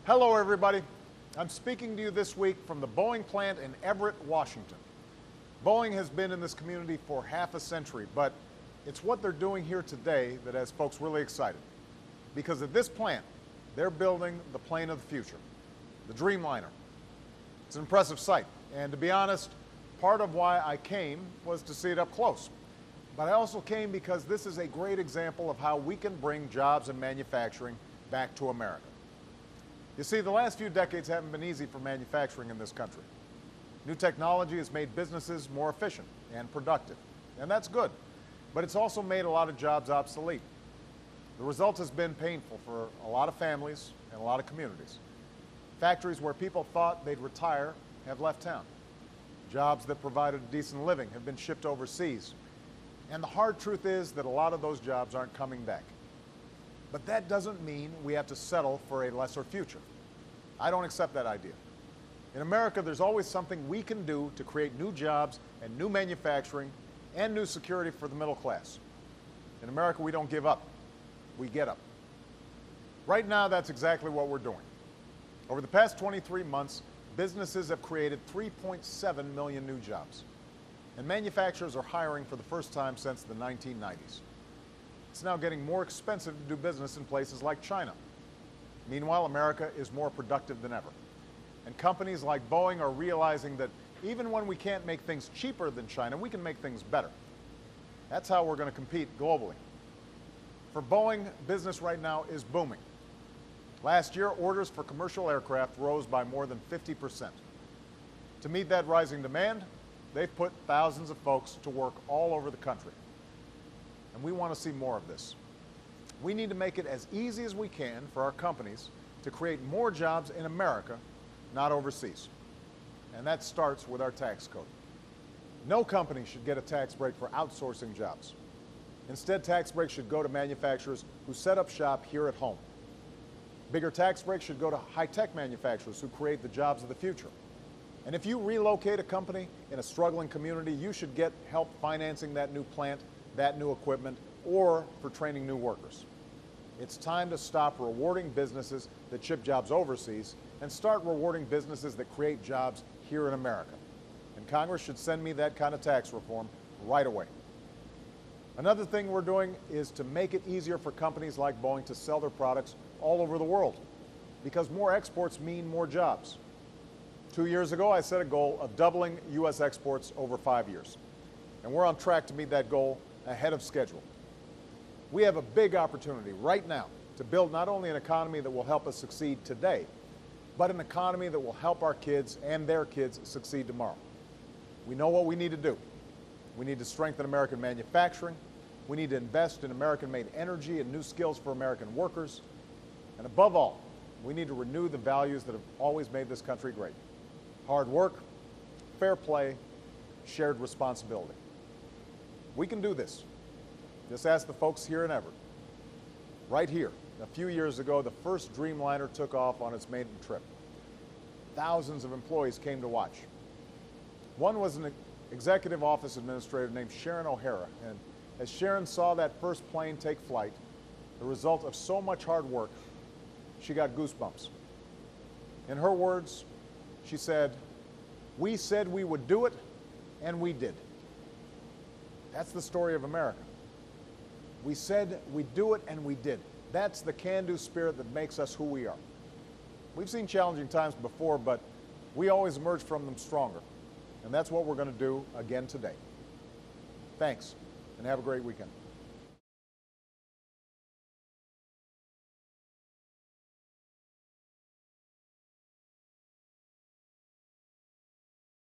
Hello, everybody. I'm speaking to you this week from the Boeing plant in Everett, Washington. Boeing has been in this community for half a century, but it's what they're doing here today that has folks really excited. Because at this plant, they're building the plane of the future, the Dreamliner. It's an impressive sight, and to be honest, part of why I came was to see it up close. But I also came because this is a great example of how we can bring jobs and manufacturing back to America. You see, the last few decades haven't been easy for manufacturing in this country. New technology has made businesses more efficient and productive, and that's good. But it's also made a lot of jobs obsolete. The result has been painful for a lot of families and a lot of communities. Factories where people thought they'd retire have left town. Jobs that provided a decent living have been shipped overseas. And the hard truth is that a lot of those jobs aren't coming back. But that doesn't mean we have to settle for a lesser future. I don't accept that idea. In America, there's always something we can do to create new jobs and new manufacturing and new security for the middle class. In America, we don't give up. We get up. Right now, that's exactly what we're doing. Over the past 23 months, businesses have created 3.7 million new jobs. And manufacturers are hiring for the first time since the 1990s. It's now getting more expensive to do business in places like China. Meanwhile, America is more productive than ever. And companies like Boeing are realizing that even when we can't make things cheaper than China, we can make things better. That's how we're going to compete globally. For Boeing, business right now is booming. Last year, orders for commercial aircraft rose by more than 50%. To meet that rising demand, they've put thousands of folks to work all over the country. And we want to see more of this. We need to make it as easy as we can for our companies to create more jobs in America, not overseas. And that starts with our tax code. No company should get a tax break for outsourcing jobs. Instead, tax breaks should go to manufacturers who set up shop here at home. Bigger tax breaks should go to high-tech manufacturers who create the jobs of the future. And if you relocate a company in a struggling community, you should get help financing that new plant, that new equipment, or for training new workers. It's time to stop rewarding businesses that ship jobs overseas and start rewarding businesses that create jobs here in America. And Congress should send me that kind of tax reform right away. Another thing we're doing is to make it easier for companies like Boeing to sell their products all over the world, because more exports mean more jobs. 2 years ago, I set a goal of doubling U.S. exports over 5 years, and we're on track to meet that goal ahead of schedule. We have a big opportunity right now to build not only an economy that will help us succeed today, but an economy that will help our kids and their kids succeed tomorrow. We know what we need to do. We need to strengthen American manufacturing. We need to invest in American-made energy and new skills for American workers. And above all, we need to renew the values that have always made this country great. Hard work, fair play, shared responsibility. We can do this. Just ask the folks here in Everett. Right here, a few years ago, the first Dreamliner took off on its maiden trip. Thousands of employees came to watch. One was an executive office administrator named Sharon O'Hara, and as Sharon saw that first plane take flight, the result of so much hard work, she got goosebumps. In her words, she said, "We said we would do it, and we did." That's the story of America. We said we'd do it, and we did. That's the can-do spirit that makes us who we are. We've seen challenging times before, but we always emerge from them stronger. And that's what we're going to do again today. Thanks, and have a great weekend.